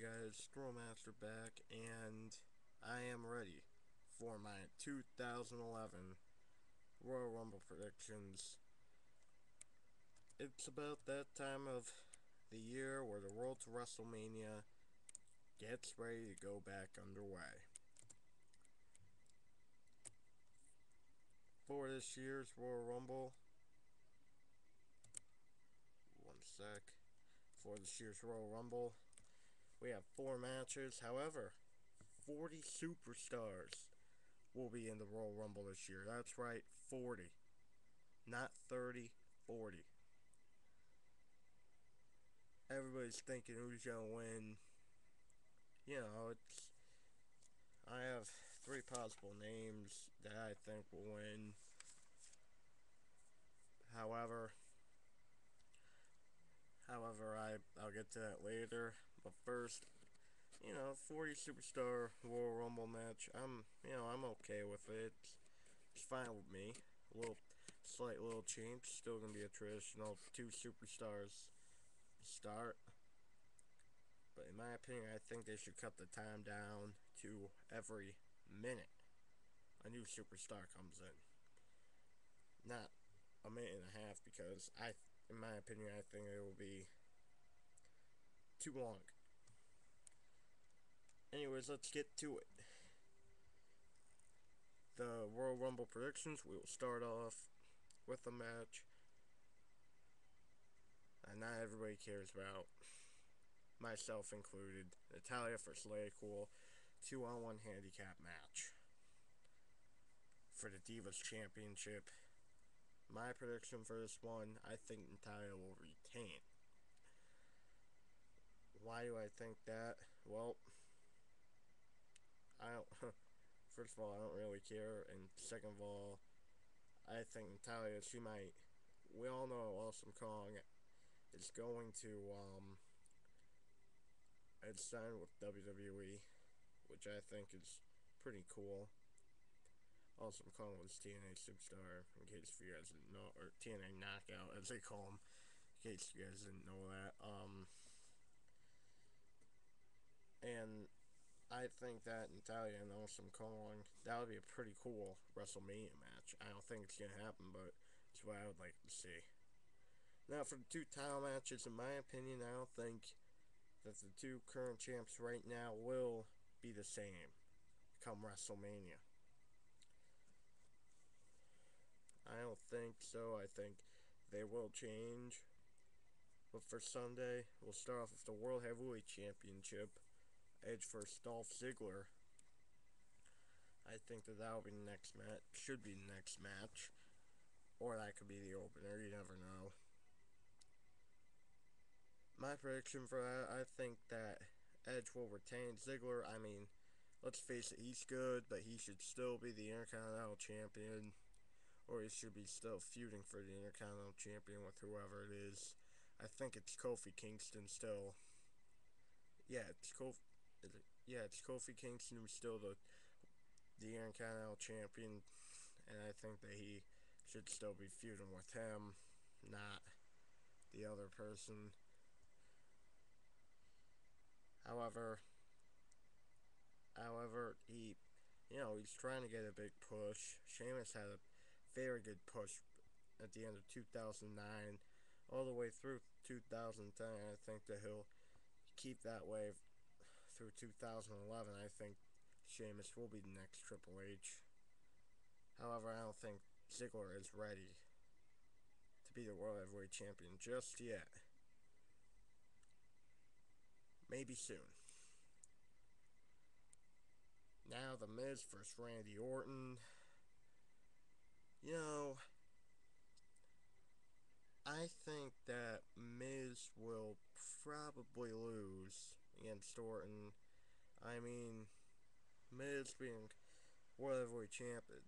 guys, Master back, and I am ready for my 2011 Royal Rumble predictions. It's about that time of the year where the Road to WrestleMania gets ready to go back underway. For this year's Royal Rumble, one sec. For this year's Royal Rumble, we have 4 matches. However, 40 superstars will be in the Royal Rumble this year. That's right, 40. Not 30, 40. Everybody's thinking who's gonna win. I have 3 possible names that I think will win. However, I'll get to that later. But first, 40 superstar Royal Rumble match. I'm okay with it. It's fine with me. A slight little change. Still gonna be a traditional 2 superstars start. But in my opinion, I think they should cut the time down to every minute a new superstar comes in. Not a minute and a half, because in my opinion, I think it will be too long. Anyways, let's get to it. The Royal Rumble predictions, we will start off with a match that not everybody cares about, myself included. Natalya vs. Lay Cool 2-on-1 handicap match for the Divas Championship. My prediction for this one, I think Natalya will retain. Why do I think that? Well, I don't. First of all, I don't really care, and second of all, I think Natalya, she might. We all know Awesome Kong is going to it's signed with WWE, which I think is pretty cool. Awesome Kong was TNA Superstar, in case you guys didn't know, or TNA Knockout as they call him, in case you guys didn't know that. And I think that Natalya and Awesome Kong, that would be a pretty cool WrestleMania match. I don't think it's gonna happen, but it's what I would like to see. Now, for the 2 title matches, in my opinion, I don't think that the 2 current champs right now will be the same come WrestleMania. I don't think so. I think they will change. But for Sunday, we'll start off with the World Heavyweight Championship. Edge vs. Dolph Ziggler. I think that will be the next match. Should be the next match. Or that could be the opener. You never know. My prediction for that, I think that Edge will retain. Ziggler, I mean, let's face it, he's good, but he should still be the Intercontinental Champion. Or he should be still feuding for the Intercontinental Champion with whoever it is. I think it's Kofi Kingston still. Yeah, it's Kofi Kingston who's still the Intercontinental Champion, and I think that he should still be feuding with him, not the other person. However, he's trying to get a big push. Sheamus had a very good push at the end of 2009, all the way through 2010. I think that he'll keep that way through 2011. I think Sheamus will be the next Triple H. However, I don't think Ziggler is ready to be the World Heavyweight Champion just yet. Maybe soon. Now, The Miz vs. Randy Orton. I think that Miz will probably lose against Orton. I mean, Miz being World Heavyweight Champion,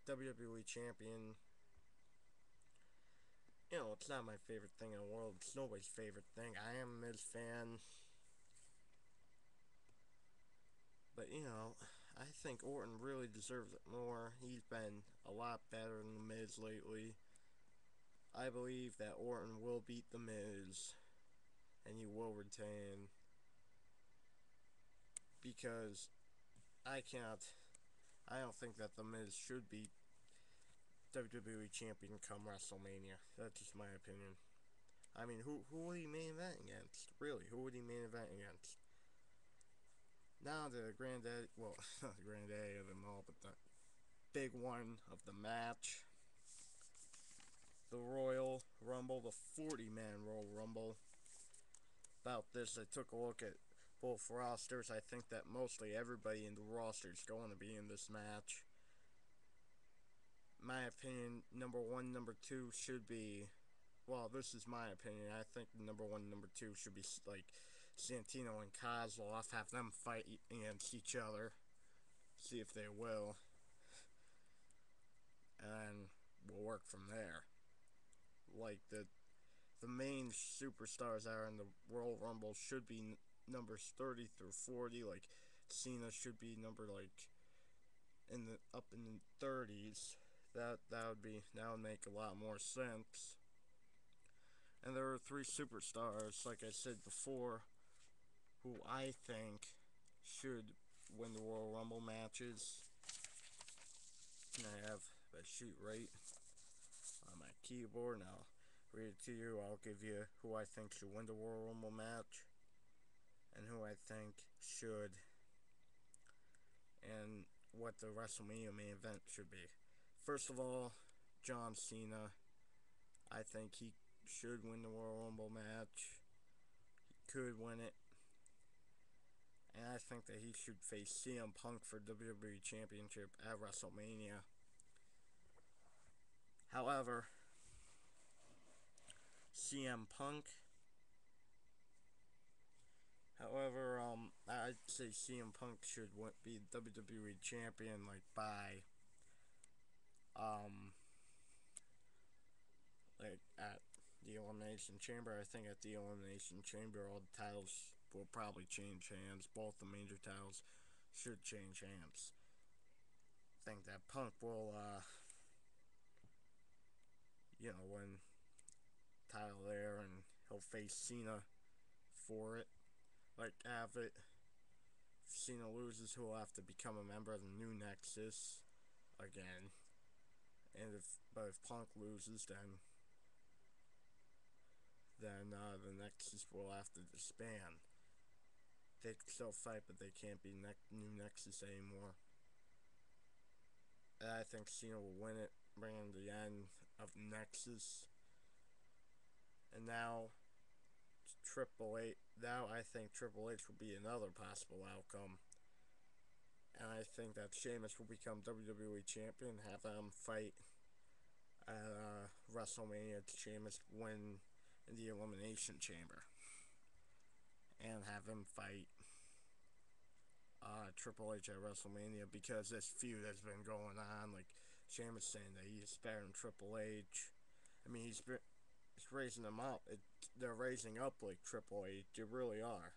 WWE Champion, it's not my favorite thing in the world. It's nobody's favorite thing. I am a Miz fan. But, I think Orton really deserves it more. He's been a lot better than The Miz lately. I believe that Orton will beat The Miz, and he will retain because I can't. I don't think that The Miz should be WWE Champion come WrestleMania. That's just my opinion. I mean, who would he main event against? Really, who would he main event against? Now the granddaddy, well, not the granddaddy of them all, but the big one of the match, the Royal Rumble, the 40-man Royal Rumble. About this, I took a look at both rosters. I think that mostly everybody in the roster is going to be in this match. My opinion, number one, number two should be, well, this is my opinion. I think number one, number two should be like Santino and Kozlov. Have them fight against each other. See if they will. And we'll work from there. Like the main superstars that are in the Royal Rumble should be numbers 30 through 40. Like Cena should be number like in the up in the 30s. That would make a lot more sense. And there are three superstars, like I said before, who I think should win the Royal Rumble matches. And I have a sheet right on my keyboard. Now, read it to you. I'll give you who I think should win the Royal Rumble match and who I think should, and what the WrestleMania main event should be. First of all, John Cena. I think he should win the Royal Rumble match. He could win it. And I think that he should face CM Punk for WWE Championship at WrestleMania. However, I'd say CM Punk should be WWE Champion, like, by, like, at the Elimination Chamber. I think at the Elimination Chamber, all the titles will probably change hands. Both the major titles should change hands. I think that Punk will, win title there, and he'll face Cena for it. Like, have it. If Cena loses, he'll have to become a member of the New Nexus again. And if Punk loses, then the Nexus will have to disband. They can still fight, but they can't be New Nexus anymore. And I think Cena will win it, bringing the end of Nexus. And now I think Triple H will be another possible outcome. And I think that Sheamus will become WWE Champion, have them fight at WrestleMania. Sheamus win in the Elimination Chamber. And have him fight Triple H at WrestleMania, because this feud has been going on. Like, Sheamus saying that he's better than Triple H. I mean, he's raising them up. They're raising up like Triple H. They really are.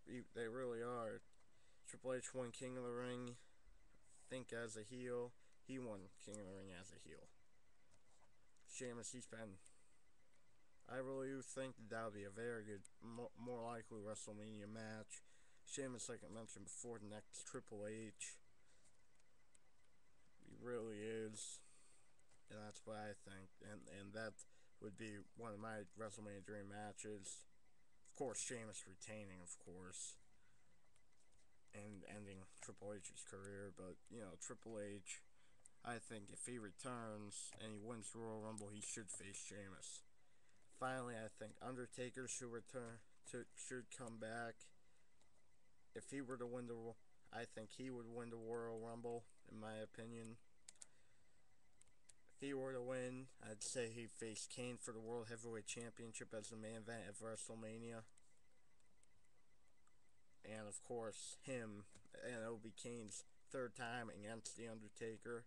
They really are. Triple H won King of the Ring, I think, as a heel. He won King of the Ring as a heel. Sheamus, I really do think that would be a very good, more likely WrestleMania match. Sheamus, like I mentioned before, the next Triple H. He really is. And that's what I think. And that would be one of my WrestleMania dream matches. Of course, Sheamus retaining, of course. And ending Triple H's career. But, Triple H, I think if he returns and he wins the Royal Rumble, he should face Sheamus. Finally, I think Undertaker should come back. If he were to win I think he would win the Royal Rumble, in my opinion. If he were to win, I'd say he'd face Kane for the World Heavyweight Championship as the main event at WrestleMania. And of course, and it'll be Kane's third time against The Undertaker.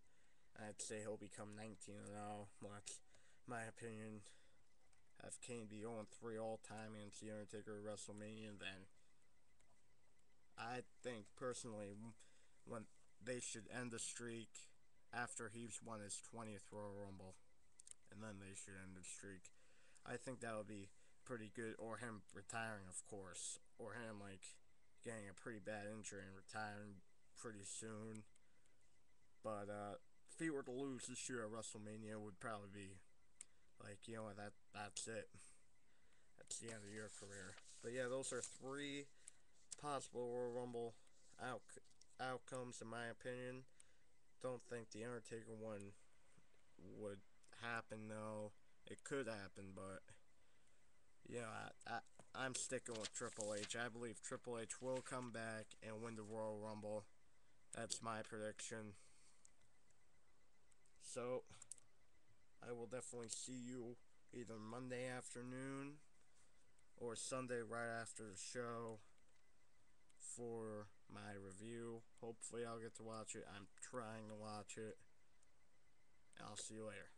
I'd say he'll become 19-0. Well, that's my opinion. Have Kane be 0-3 all time against The Undertaker at WrestleMania, then I think personally when they should end the streak after he's won his 20th Royal Rumble, and then they should end the streak. I think that would be pretty good. Or him retiring, of course. Or him, like, getting a pretty bad injury and retiring pretty soon. But, if he were to lose this year at WrestleMania, it would probably be, like, you know what, that's it. That's the end of your career. But yeah, those are three possible Royal Rumble outcomes, in my opinion. Don't think the Undertaker one would happen, though. It could happen, but yeah, I'm sticking with Triple H. I believe Triple H will come back and win the Royal Rumble. That's my prediction. So, I will definitely see you either Monday afternoon or Sunday right after the show for my review. Hopefully, I'll get to watch it. I'm trying to watch it. I'll see you later.